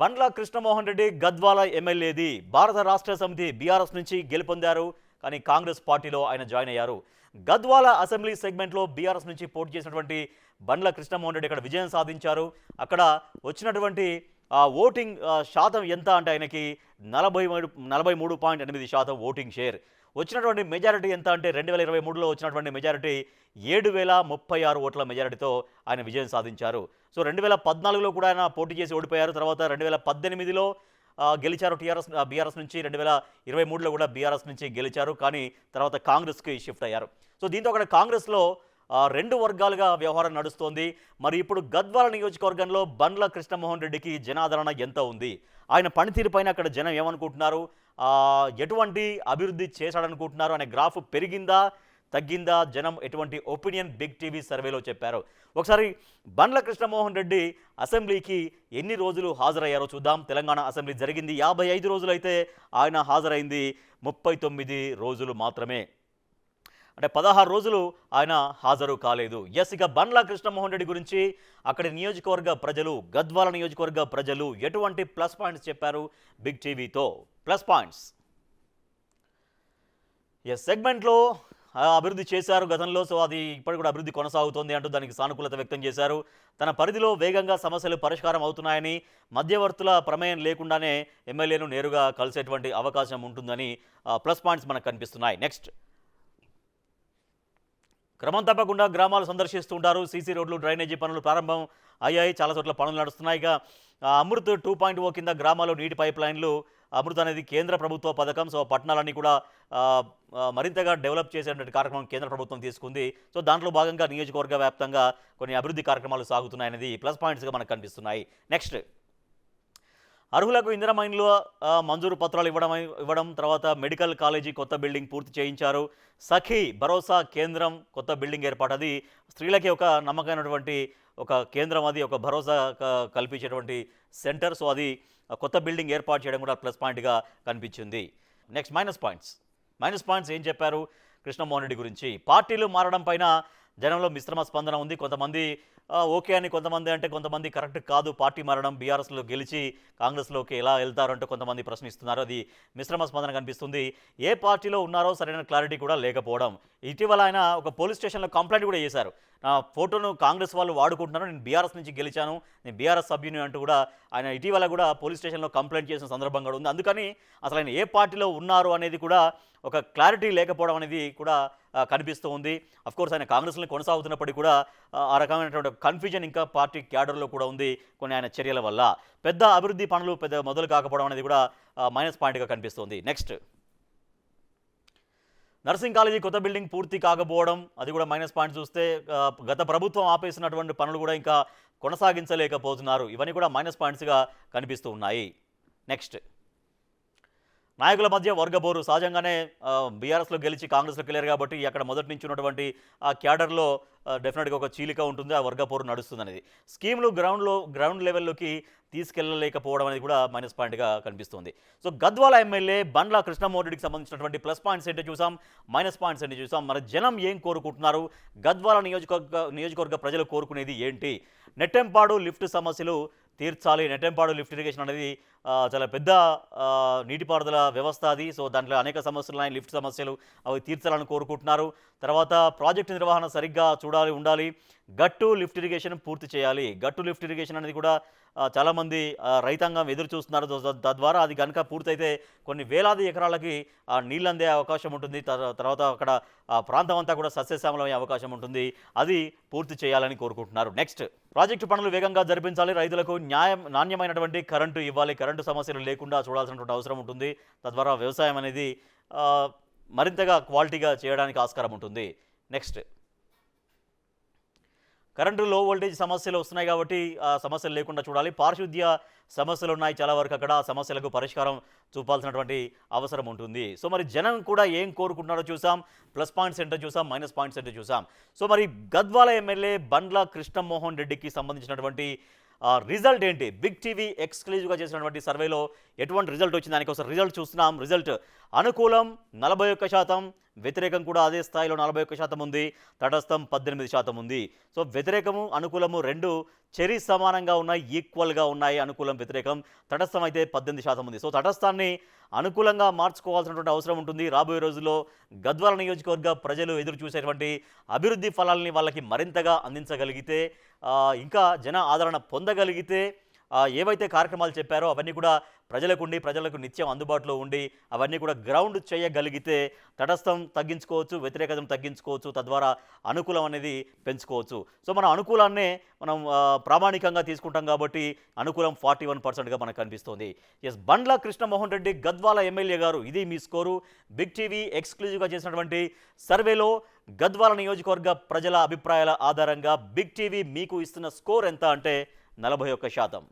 బండ్ల కృష్ణమోహన్ రెడ్డి గద్వాల ఎమ్మెల్యేది భారత రాష్ట్ర సమితి బీఆర్ఎస్ నుంచి గెలుపొందారు. కానీ కాంగ్రెస్ పార్టీలో ఆయన జాయిన్ అయ్యారు. గద్వాల అసెంబ్లీ సెగ్మెంట్లో బీఆర్ఎస్ నుంచి పోటీ చేసినటువంటి బండ్ల కృష్ణమోహన్ రెడ్డి అక్కడ విజయం సాధించారు. అక్కడ వచ్చినటువంటి ఓటింగ్ శాతం ఎంత అంటే ఆయనకి 43.8% ఓటింగ్ షేర్. వచ్చినటువంటి మెజారిటీ ఎంత అంటే 2023లో వచ్చినటువంటి మెజారిటీ 7036 ఓట్ల మెజారిటీతో ఆయన విజయం సాధించారు. సో 2014లో కూడా ఆయన పోటీ చేసి ఓడిపోయారు. తర్వాత 2018లో గెలిచారు బీఆర్ఎస్ నుంచి. 2023లో కూడా బీఆర్ఎస్ నుంచి గెలిచారు. కానీ తర్వాత కాంగ్రెస్కి షిఫ్ట్ అయ్యారు. సో దీంతో అక్కడ కాంగ్రెస్లో రెండు వర్గాలుగా వ్యవహారం నడుస్తోంది. మరి ఇప్పుడు గద్వాల నియోజకవర్గంలో బండ్ల కృష్ణమోహన్ రెడ్డికి జనాదరణ ఎంత ఉంది, ఆయన పనితీరు పైన అక్కడ జనం ఏమనుకుంటున్నారు, ఎటువంటి అభివృద్ధి చేశాడనుకుంటున్నారు అనే గ్రాఫ్ పెరిగిందా తగ్గిందా, జనం ఎటువంటి ఒపీనియన్ బిగ్ టీవీ సర్వేలో చెప్పారు. ఒకసారి బండ్ల కృష్ణమోహన్ రెడ్డి అసెంబ్లీకి ఎన్ని రోజులు హాజరయ్యారో చూద్దాం. తెలంగాణ అసెంబ్లీ జరిగింది 55 రోజులు అయితే ఆయన హాజరైంది 39 రోజులు మాత్రమే. అంటే 16 రోజులు ఆయన హాజరు కాలేదు. ఇక బండ్ల కృష్ణమోహన్ రెడ్డి గురించి అక్కడి నియోజకవర్గ ప్రజలు, గద్వాల నియోజకవర్గ ప్రజలు ఎటువంటి ప్లస్ పాయింట్స్ చెప్పారు బిగ్ టీవీతో. ప్లస్ పాయింట్స్ సెగ్మెంట్లో అభివృద్ధి చేశారు గతంలో. సో అది ఇప్పటికి కూడా అభివృద్ధి కొనసాగుతోంది అంటూ దానికి సానుకూలత వ్యక్తం చేశారు. తన పరిధిలో వేగంగా సమస్యలు పరిష్కారం అవుతున్నాయని, మధ్యవర్తుల ప్రమేయం లేకుండానే ఎమ్మెల్యేను నేరుగా కలిసేటువంటి అవకాశం ఉంటుందని ప్లస్ పాయింట్స్ మనకు కనిపిస్తున్నాయి. నెక్స్ట్, క్రమం తప్పకుండా గ్రామాలు సందర్శిస్తూ ఉంటారు. సీసీ రోడ్లు, డ్రైనేజీ పనులు ప్రారంభం అయ్యాయి. చాలా చోట్ల పనులు నడుస్తున్నాయి. ఇక అమృత్ 2.0 కింద గ్రామాల్లో నీటి పైప్ లైన్లు. అమృత్ అనేది కేంద్ర ప్రభుత్వ పథకం. సో పట్టణాలన్నీ కూడా మరింతగా డెవలప్ చేసేటువంటి కార్యక్రమం కేంద్ర ప్రభుత్వం తీసుకుంది. సో దాంట్లో భాగంగా నియోజకవర్గ వ్యాప్తంగా కొన్ని అభివృద్ధి కార్యక్రమాలు సాగుతున్నాయనేది ప్లస్ పాయింట్స్గా మనకు కనిపిస్తున్నాయి. నెక్స్ట్, అర్హులకు ఇందిరమ్మ ఇండ్లు మంజూరు పత్రాలు ఇవ్వడం, తర్వాత మెడికల్ కాలేజీ కొత్త బిల్డింగ్ పూర్తి చేయించారు. సఖీ భరోసా కేంద్రం కొత్త బిల్డింగ్ ఏర్పాటు. అది స్త్రీలకి ఒక నమ్మకమైనటువంటి ఒక కేంద్రం, అది ఒక భరోసా కల్పించేటువంటి సెంటర్. సో అది కొత్త బిల్డింగ్ ఏర్పాటు చేయడం కూడా ప్లస్ పాయింట్గా కనిపించింది. నెక్స్ట్, మైనస్ పాయింట్స్ ఏం చెప్పారు కృష్ణమోహన్ రెడ్డి గురించి. పార్టీలు మారడం పైన జనంలో మిశ్రమ స్పందన ఉంది. కొంతమంది ఓకే అని, కొంతమంది కరెక్ట్ కాదు, పార్టీ మారడం, బీఆర్ఎస్లో గెలిచి కాంగ్రెస్లోకి ఎలా వెళ్తారు అంటూ కొంతమంది ప్రశ్నిస్తున్నారు. అది మిశ్రమ స్పందన కనిపిస్తుంది. ఏ పార్టీలో ఉన్నారో సరైన క్లారిటీ కూడా లేకపోవడం. ఇటీవల ఆయన ఒక పోలీస్ స్టేషన్లో కంప్లైంట్ కూడా చేశారు. నా ఫోటోను కాంగ్రెస్ వాళ్ళు వాడుకుంటున్నారు, నేను బీఆర్ఎస్ నుంచి గెలిచాను, నేను బీఆర్ఎస్ సభ్యుని అంటూ కూడా ఆయన ఇటీవల కూడా పోలీస్ స్టేషన్లో కంప్లైంట్ చేసిన సందర్భం కూడా ఉంది. అందుకని అసలు ఆయన ఏ పార్టీలో ఉన్నారు అనేది కూడా ఒక క్లారిటీ లేకపోవడం అనేది కూడా కనిపిస్తూ ఉంది. అఫ్కోర్స్ ఆయన కాంగ్రెస్లో కొనసాగుతున్నప్పటికీ కూడా ఆ రకమైనటువంటి కన్ఫ్యూజన్ ఇంకా పార్టీ క్యాడర్లో కూడా ఉంది కొన్ని ఆయన చర్యల వల్ల. పెద్ద అభివృద్ధి పనులు మొదలు కాకపోవడం అనేది కూడా మైనస్ పాయింట్గా కనిపిస్తుంది. నెక్స్ట్, నర్సింగ్ కాలేజీ కొత్త బిల్డింగ్ పూర్తి కాకపోవడం, అది కూడా మైనస్ పాయింట్ చూస్తే. గత ప్రభుత్వం ఆపేసినటువంటి పనులు కూడా ఇంకా కొనసాగించలేకపోతున్నారు. ఇవన్నీ కూడా మైనస్ పాయింట్స్గా కనిపిస్తూ ఉన్నాయి. నెక్స్ట్, నాయకుల మధ్య వర్గబోరు. సహజంగానే బీఆర్ఎస్లో గెలిచి కాంగ్రెస్లోకి వెళ్ళారు కాబట్టి అక్కడ మొదటి నుంచి ఉన్నటువంటి ఆ క్యాడర్లో డెఫినెట్గా ఒక చీలిక ఉంటుంది, ఆ వర్గపోరు నడుస్తుంది అనేది. స్కీమ్లు గ్రౌండ్ లెవెల్లోకి తీసుకెళ్ళలేకపోవడం అనేది కూడా మైనస్ పాయింట్గా కనిపిస్తుంది. సో గద్వాల ఎమ్మెల్యే బండ్ల కృష్ణమోహన్ రెడ్డికి సంబంధించినటువంటి ప్లస్ పాయింట్స్ ఏంటో చూసాం, మైనస్ పాయింట్స్ ఏంటో చూసాం. మరి జనం ఏం కోరుకుంటున్నారు, గద్వాల నియోజకవర్గ ప్రజలు కోరుకునేది ఏంటి. నెట్టెంపాడు లిఫ్ట్ సమస్యలు తీర్చాలి. నెట్టెంపాడు లిఫ్ట్ ఇరిగేషన్ అనేది చాలా పెద్ద నీటిపారుదల వ్యవస్థ అది. సో దాంట్లో అనేక సమస్యలు ఉన్నాయి, లిఫ్ట్ సమస్యలు, అవి తీర్చాలని కోరుకుంటున్నారు. తర్వాత ప్రాజెక్టు నిర్వహణ సరిగ్గా ఉండాలి. గట్టు లిఫ్ట్ ఇరిగేషన్ పూర్తి చేయాలి. గట్టు లిఫ్ట్ ఇరిగేషన్ అనేది కూడా చాలామంది రైతాంగం ఎదురు చూస్తున్నారు. తద్వారా అది కనుక పూర్తయితే కొన్ని వేలాది ఎకరాలకి నీళ్ళు అందే అవకాశం ఉంటుంది. తర్వాత అక్కడ ప్రాంతం అంతా కూడా సస్యశ్యామలమయ్యే అవకాశం ఉంటుంది. అది పూర్తి చేయాలని కోరుకుంటున్నారు. నెక్స్ట్, ప్రాజెక్టు పనులు వేగంగా జరిపించాలి. రైతులకు నాణ్యమైనటువంటి కరెంటు ఇవ్వాలి. కరెంటు సమస్యలు లేకుండా చూడాల్సినటువంటి అవసరం ఉంటుంది. తద్వారా వ్యవసాయం అనేది మరింతగా క్వాలిటీగా చేయడానికి ఆస్కారం ఉంటుంది. నెక్స్ట్, కరెంటు లో వోల్టేజ్ సమస్యలు వస్తున్నాయి కాబట్టి ఆ సమస్యలు లేకుండా చూడాలి. పారిశుద్ధ్య సమస్యలు ఉన్నాయి చాలా వరకు, అక్కడ ఆ సమస్యలకు పరిష్కారం చూపాల్సినటువంటి అవసరం ఉంటుంది. సో మరి జనం కూడా ఏం కోరుకుంటున్నారో చూసాం. ప్లస్ పాయింట్స్ ఏంటో చూసాం, మైనస్ పాయింట్స్ ఏంటో చూసాం. సో మరి గద్వాల ఎమ్మెల్యే బండ్ల కృష్ణమోహన్ రెడ్డికి సంబంధించినటువంటి రిజల్ట్ ఏంటి? బిగ్ టీవీ ఎక్స్క్లూజివ్గా చేసినటువంటి సర్వేలో ఎటువంటి రిజల్ట్ వచ్చింది? దానికి ఒకసారి రిజల్ట్ చూస్తున్నాం. రిజల్ట్ అనుకూలం 41%, వ్యతిరేకం కూడా అదే స్థాయిలో 41% ఉంది, తటస్థం 18% ఉంది. సో వ్యతిరేకము అనుకూలము రెండు చెరి సమానంగా ఉన్నాయి, ఈక్వల్గా ఉన్నాయి. అనుకూలం వ్యతిరేకం, తటస్థం అయితే 18% ఉంది. సో తటస్థాన్ని అనుకూలంగా మార్చుకోవాల్సినటువంటి అవసరం ఉంటుంది. రాబోయే రోజుల్లో గద్వాల నియోజకవర్గ ప్రజలు ఎదురు చూసేటువంటి అభివృద్ధి ఫలాల్ని వాళ్ళకి మరింతగా అందించగలిగితే, ఇంకా జన ఆదరణ పొందగలిగితే, ఏవైతే కార్యక్రమాలు చెప్పారో అవన్నీ కూడా ప్రజలకు నిత్యం అందుబాటులో ఉండి అవన్నీ కూడా గ్రౌండ్ చేయగలిగితే తటస్థం తగ్గించుకోవచ్చు, వ్యతిరేకతను తగ్గించుకోవచ్చు, తద్వారా అనుకూలం అనేది పెంచుకోవచ్చు. సో మన అనుకూలాన్నే మనం ప్రామాణికంగా తీసుకుంటాం కాబట్టి అనుకూలం 41%గా మనకు కనిపిస్తుంది. ఎస్, బండ్ల కృష్ణమోహన్ రెడ్డి గద్వాల ఎమ్మెల్యే గారు, ఇది మీ స్కోరు. బిగ్ టీవీ ఎక్స్క్లూజివ్గా చేసినటువంటి సర్వేలో గద్వాల నియోజకవర్గ ప్రజల అభిప్రాయాల ఆధారంగా బిగ్ టీవీ మీకు ఇస్తున్న స్కోర్ ఎంత అంటే 41%.